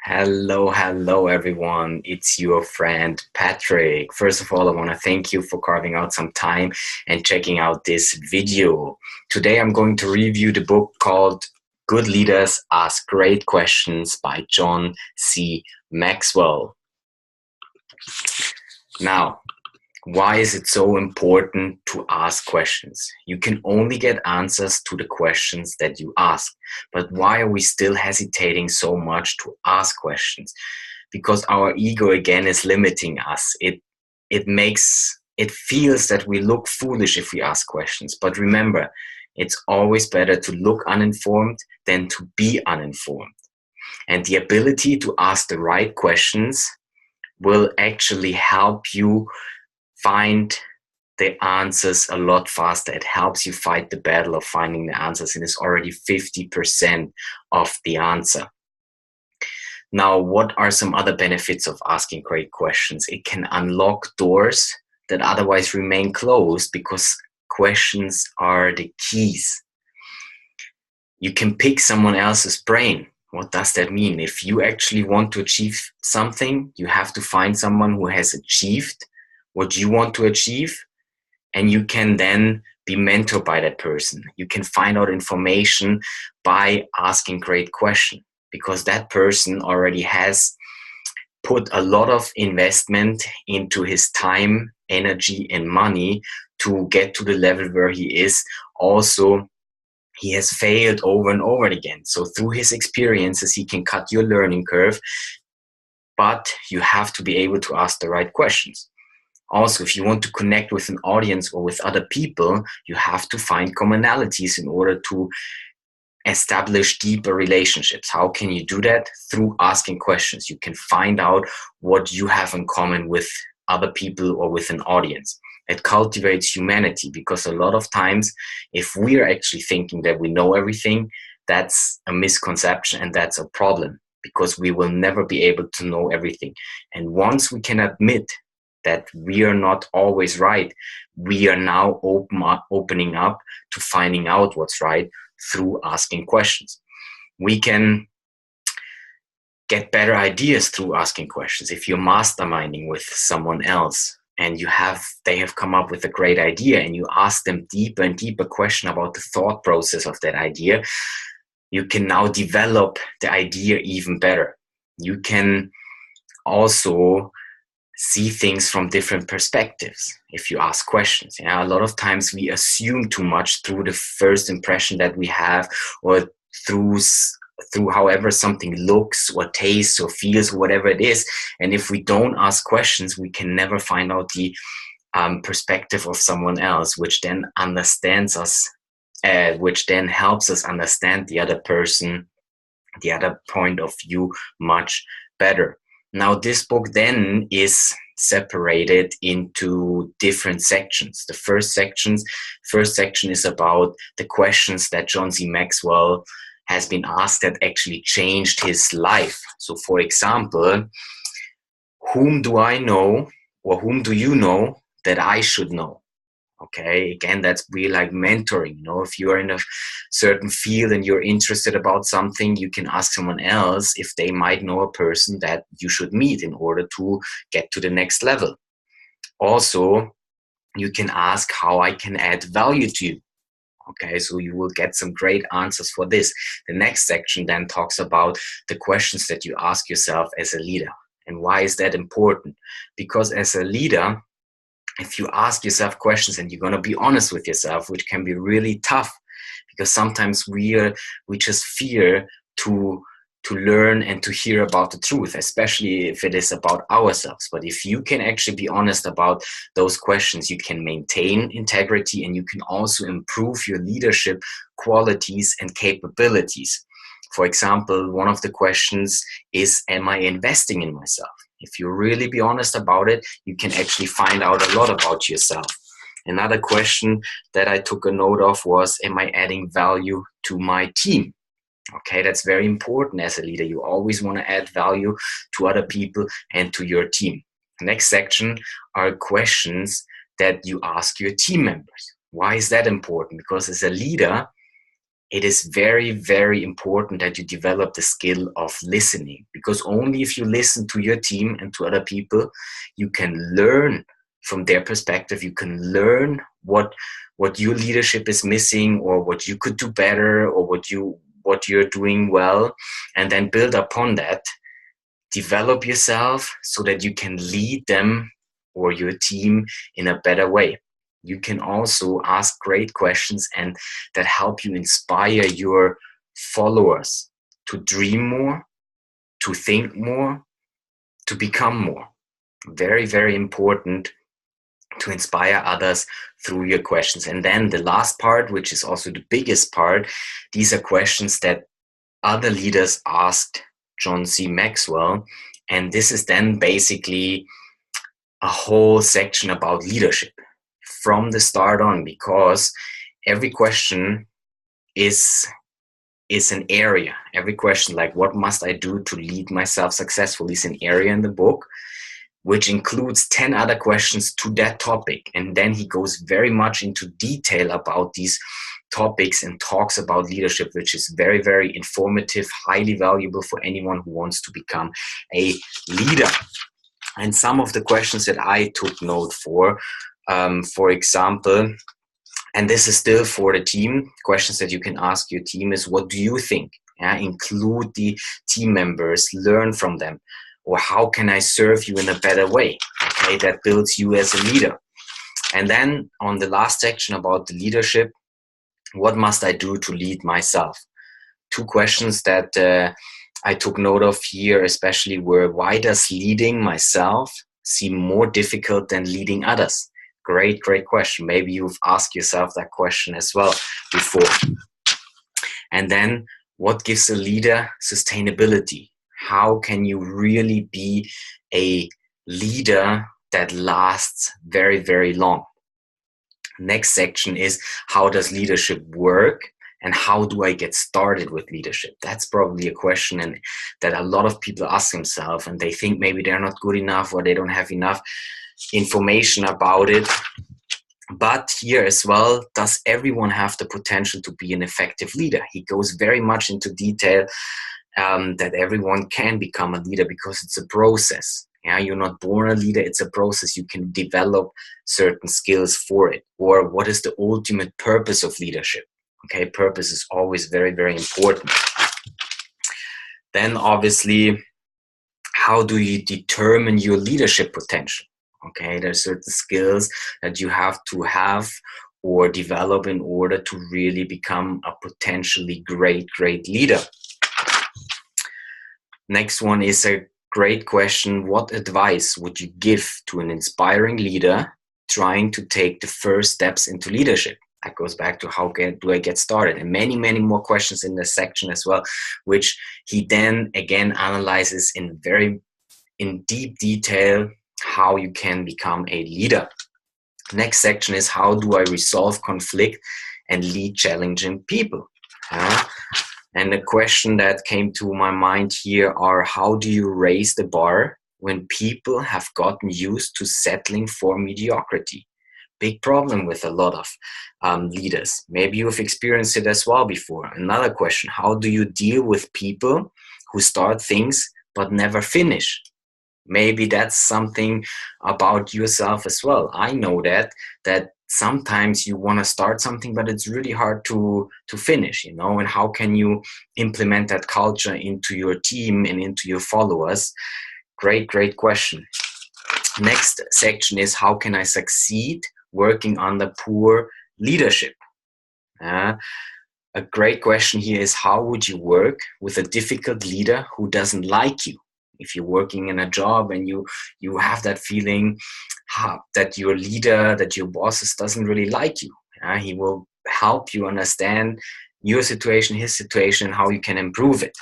Hello, everyone. It's your friend Patrick. First of all, I want to thank you for carving out some time and checking out this video. Today, I'm going to review the book called Good Leaders Ask Great Questions by John C. Maxwell. Now, why is it so important to ask questions? You can only get answers to the questions that you ask. But why are we still hesitating so much to ask questions? Because our ego again is limiting us. It feels that we look foolish if we ask questions. But remember, it's always better to look uninformed than to be uninformed. And the ability to ask the right questions will actually help you find the answers a lot faster. It helps you fight the battle of finding the answers, and it's already 50% of the answer. Now, what are some other benefits of asking great questions? It can unlock doors that otherwise remain closed because questions are the keys. You can pick someone else's brain. What does that mean? If you actually want to achieve something, you have to find someone who has achieved what you want to achieve, and you can then be mentored by that person. You can find out information by asking great questions because that person already has put a lot of investment into his time, energy, and money to get to the level where he is. Also, he has failed over and over again. So through his experiences, he can cut your learning curve, but you have to be able to ask the right questions. Also, if you want to connect with an audience or with other people, you have to find commonalities in order to establish deeper relationships. How can you do that? Through asking questions. You can find out what you have in common with other people or with an audience. It cultivates humanity because a lot of times, if we are actually thinking that we know everything, that's a misconception and that's a problem because we will never be able to know everything. And once we can admit that we are not always right, we are now opening up to finding out what's right through asking questions. We can get better ideas through asking questions. If you're masterminding with someone else and they have come up with a great idea and you ask them deeper and deeper question about the thought process of that idea, you can now develop the idea even better. You can also see things from different perspectives if you ask questions. A lot of times we assume too much through the first impression that we have, or through however something looks or tastes or feels, whatever it is. And if we don't ask questions, we can never find out the perspective of someone else, which then understands us, which then helps us understand the other person, the other point of view much better. Now, this book then is separated into different sections. The first section is about the questions that John C. Maxwell has been asked that actually changed his life. So, for example, whom do I know, or whom do you know that I should know? Okay, again, that's really like mentoring. If you are in a certain field and you're interested about something, you can ask someone else if they might know a person that you should meet in order to get to the next level. Also, you can ask how I can add value to you. Okay, so you will get some great answers for this. The next section then talks about the questions that you ask yourself as a leader. And why is that important? Because as a leader, if you ask yourself questions and you're going to be honest with yourself, which can be really tough because sometimes we just fear to learn and to hear about the truth, especially if it is about ourselves. But if you can actually be honest about those questions, you can maintain integrity and you can also improve your leadership qualities and capabilities. For example, one of the questions is, am I investing in myself? If you really be honest about it, you can actually find out a lot about yourself. Another question that I took a note of was, am I adding value to my team? Okay, that's very important as a leader. You always want to add value to other people and to your team. The next section are questions that you ask your team members. Why is that important? Because as a leader, it is very, very important that you develop the skill of listening, because only if you listen to your team and to other people, you can learn from their perspective. You can learn what your leadership is missing, or what you could do better, or what you're doing well, and then build upon that. Develop yourself so that you can lead them or your team in a better way. You can also ask great questions and that help you inspire your followers to dream more, to think more, to become more. Very, very important to inspire others through your questions. And then the last part, which is also the biggest part, these are questions that other leaders asked John C. Maxwell. And this is then basically a whole section about leadership from the start on, because every question is an area. Every question, like what must I do to lead myself successfully, is an area in the book, which includes 10 other questions to that topic. And then he goes very much into detail about these topics and talks about leadership, which is very, very informative, highly valuable for anyone who wants to become a leader. And some of the questions that I took note for example, and this is still for the team, questions that you can ask your team is, what do you think? Yeah, include the team members, learn from them. Or how can I serve you in a better way? Okay, that builds you as a leader. And then on the last section about the leadership, what must I do to lead myself? Two questions that I took note of here especially were, why does leading myself seem more difficult than leading others? Great question. Maybe you've asked yourself that question as well before. And then, what gives a leader sustainability? How can you really be a leader that lasts very, very long? Next section is, how does leadership work? And how do I get started with leadership? That's probably a question and that a lot of people ask themselves, and they think maybe they're not good enough or they don't have enough information about it. But here as well, does everyone have the potential to be an effective leader? He goes very much into detail that everyone can become a leader because it's a process. Yeah, you're not born a leader, it's a process. You can develop certain skills for it. Or what is the ultimate purpose of leadership? Okay, purpose is always very, very important. Then obviously, how do you determine your leadership potential? Okay, there's certain skills that you have to have or develop in order to really become a potentially great leader. Next one is a great question. What advice would you give to an inspiring leader trying to take the first steps into leadership? That goes back to how do I get started? And many, many more questions in this section as well, which he then again analyzes in deep detail how you can become a leader. Next section is, how do I resolve conflict and lead challenging people? And the question that came to my mind here are, how do you raise the bar when people have gotten used to settling for mediocrity? Big problem with a lot of leaders. Maybe you've experienced it as well before. Another question, how do you deal with people who start things but never finish? Maybe that's something about yourself as well. I know that sometimes you want to start something, but it's really hard to finish, and how can you implement that culture into your team and into your followers? Great question. Next section is, how can I succeed working under poor leadership? A great question here is, how would you work with a difficult leader who doesn't like you? If you're working in a job and you have that feeling that your leader, that your boss doesn't really like you, he will help you understand your situation, his situation, how you can improve it.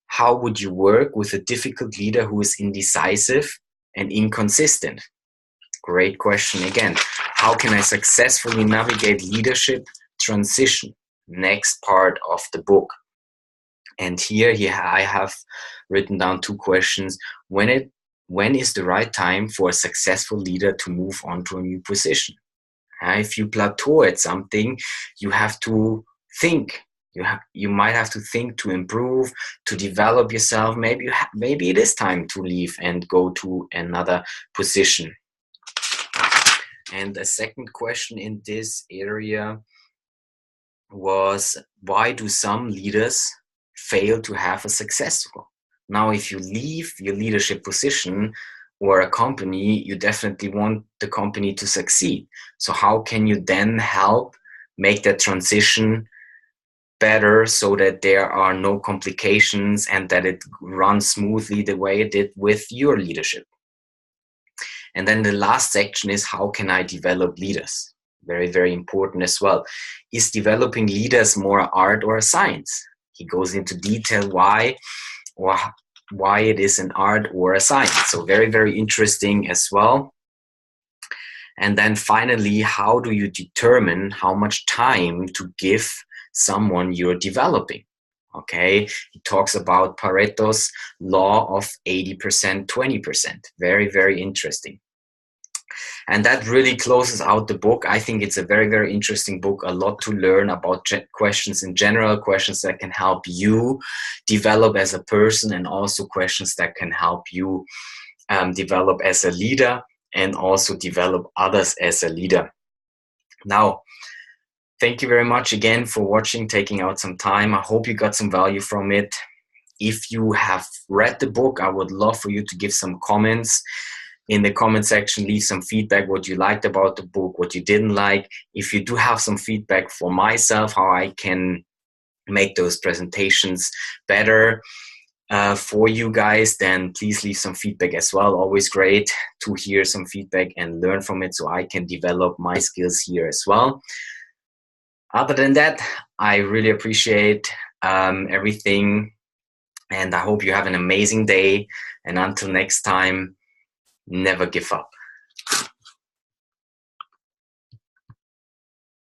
How would you work with a difficult leader who is indecisive and inconsistent? Great question again. How can I successfully navigate leadership transition? Next part of the book. And here I have written down two questions. When is the right time for a successful leader to move on to a new position? If you plateau at something, you have to think. You might have to think to improve, to develop yourself. Maybe it is time to leave and go to another position. And a second question in this area was, why do some leaders fail to have a successful? Now, if you leave your leadership position or a company, you definitely want the company to succeed. So how can you then help make that transition better so that there are no complications and that it runs smoothly the way it did with your leadership? And then the last section is, how can I develop leaders? Very, very important as well. Is developing leaders more art or a science? He goes into detail why it is an art or a science. So very, very interesting as well. And then finally, how do you determine how much time to give someone you're developing? Okay, he talks about Pareto's law of 80%, 20%. Very, very interesting. And that really closes out the book. I think it's a very, very interesting book. A lot to learn about questions in general, questions that can help you develop as a person, and also questions that can help you develop as a leader and also develop others as a leader. Now, thank you very much again for watching, taking out some time. I hope you got some value from it. If you have read the book, I would love for you to give some comments. In the comment section, leave some feedback, what you liked about the book, what you didn't like. If you do have some feedback for myself, how I can make those presentations better for you guys, then please leave some feedback as well. Always great to hear some feedback and learn from it so I can develop my skills here as well. Other than that, I really appreciate everything, and I hope you have an amazing day. And until next time, never give up.